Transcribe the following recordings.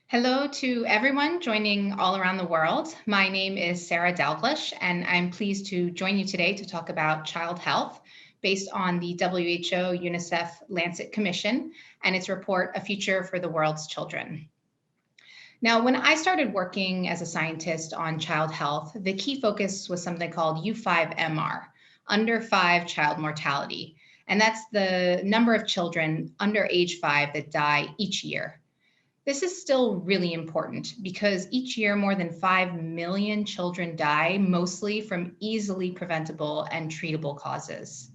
Hello to everyone joining all around the world. My name is Sarah Dalglish, and I'm pleased to join you today to talk about child health based on the WHO-UNICEF-Lancet Commission and its report, A Future for the World's Children. Now, when I started working as a scientist on child health, the key focus was something called U5MR, under 5 child mortality. And that's the number of children under age 5 that die each year. This is still really important because each year more than 5 million children die, mostly from easily preventable and treatable causes.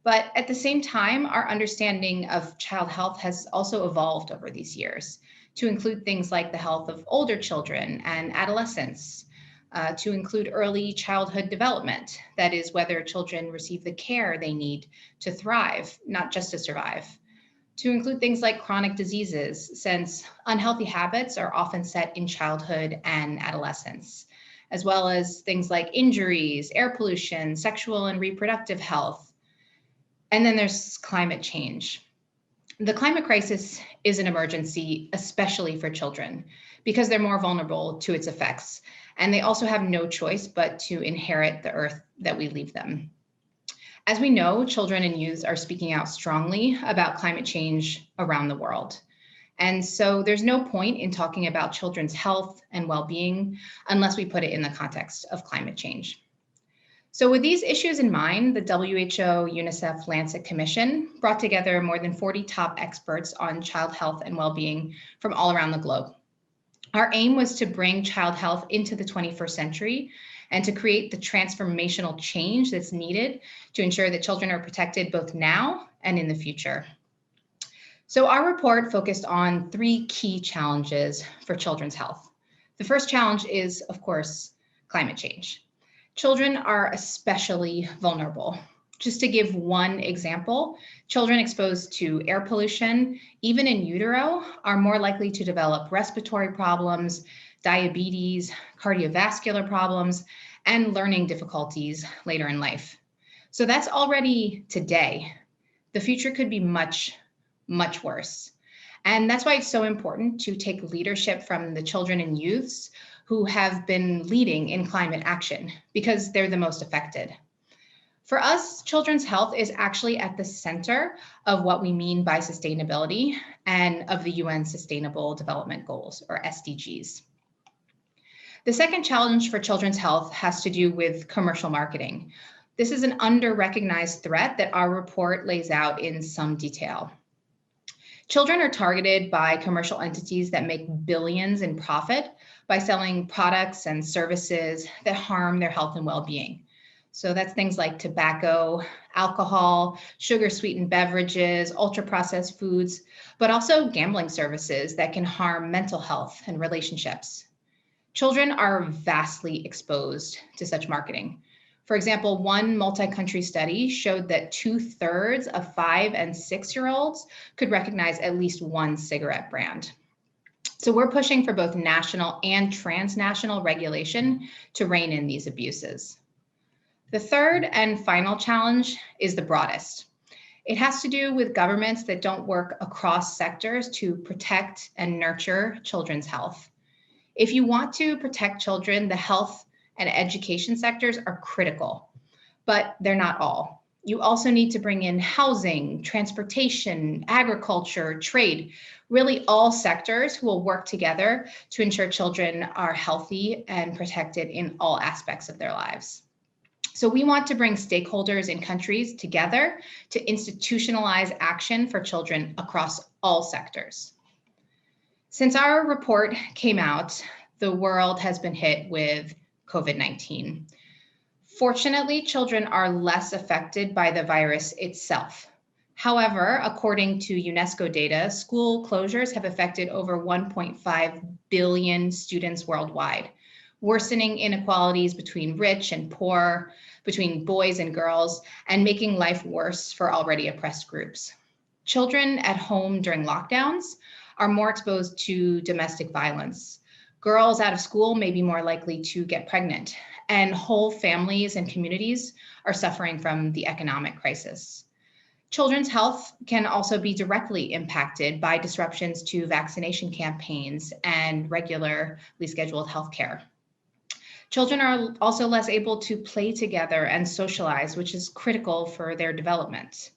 But at the same time, our understanding of child health has also evolved over these years to include things like the health of older children and adolescents, to include early childhood development, that is, whether children receive the care they need to thrive, not just to survive. To include things like chronic diseases, since unhealthy habits are often set in childhood and adolescence, as well as things like injuries, air pollution, sexual and reproductive health. And then there's climate change. The climate crisis is an emergency, especially for children, because they're more vulnerable to its effects, and they also have no choice but to inherit the earth that we leave them. As we know, children and youth are speaking out strongly about climate change around the world. And so there's no point in talking about children's health and well-being unless we put it in the context of climate change. So with these issues in mind, the WHO-UNICEF-Lancet Commission brought together more than 40 top experts on child health and well-being from all around the globe. Our aim was to bring child health into the 21st century and to create the transformational change that's needed to ensure that children are protected both now and in the future. So our report focused on 3 key challenges for children's health. The first challenge is, of course, climate change. Children are especially vulnerable. Just to give one example, children exposed to air pollution, even in utero, are more likely to develop respiratory problems, diabetes, cardiovascular problems, and learning difficulties later in life. So that's already today. The future could be much, much worse. And that's why it's so important to take leadership from the children and youths who have been leading in climate action, because they're the most affected. For us, children's health is actually at the center of what we mean by sustainability and of the UN Sustainable Development Goals, or SDGs. The second challenge for children's health has to do with commercial marketing. This is an under-recognized threat that our report lays out in some detail. Children are targeted by commercial entities that make billions in profit by selling products and services that harm their health and well-being. So that's things like tobacco, alcohol, sugar-sweetened beverages, ultra-processed foods, but also gambling services that can harm mental health and relationships. Children are vastly exposed to such marketing. For example, one multi-country study showed that 2/3 of 5 and 6-year-olds could recognize at least one cigarette brand. So we're pushing for both national and transnational regulation to rein in these abuses. The third and final challenge is the broadest. It has to do with governments that don't work across sectors to protect and nurture children's health. If you want to protect children, the health and education sectors are critical, but they're not all. You also need to bring in housing, transportation, agriculture, trade, really all sectors who will work together to ensure children are healthy and protected in all aspects of their lives. So we want to bring stakeholders in countries together to institutionalize action for children across all sectors. Since our report came out, the world has been hit with COVID-19. Fortunately, children are less affected by the virus itself. However, according to UNESCO data, school closures have affected over 1.5 billion students worldwide, worsening inequalities between rich and poor, between boys and girls, and making life worse for already oppressed groups. Children at home during lockdowns are more exposed to domestic violence. Girls out of school may be more likely to get pregnant, and whole families and communities are suffering from the economic crisis. Children's health can also be directly impacted by disruptions to vaccination campaigns and regularly scheduled healthcare. Children are also less able to play together and socialize, which is critical for their development.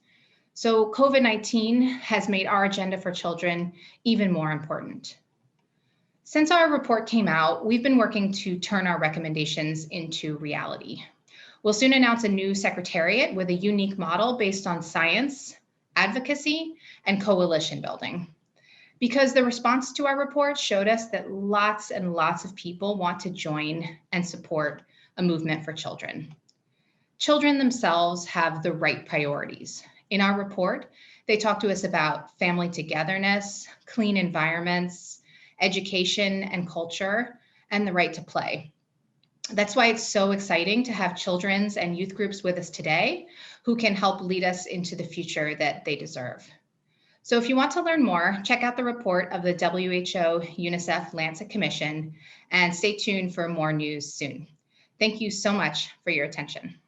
So COVID-19 has made our agenda for children even more important. Since our report came out, we've been working to turn our recommendations into reality. We'll soon announce a new secretariat with a unique model based on science, advocacy, and coalition building. Because the response to our report showed us that lots and lots of people want to join and support a movement for children. Children themselves have the right priorities. In our report, they talk to us about family togetherness, clean environments, education and culture, and the right to play. That's why it's so exciting to have children's and youth groups with us today who can help lead us into the future that they deserve. So if you want to learn more, check out the report of the WHO-UNICEF-Lancet Commission and stay tuned for more news soon. Thank you so much for your attention.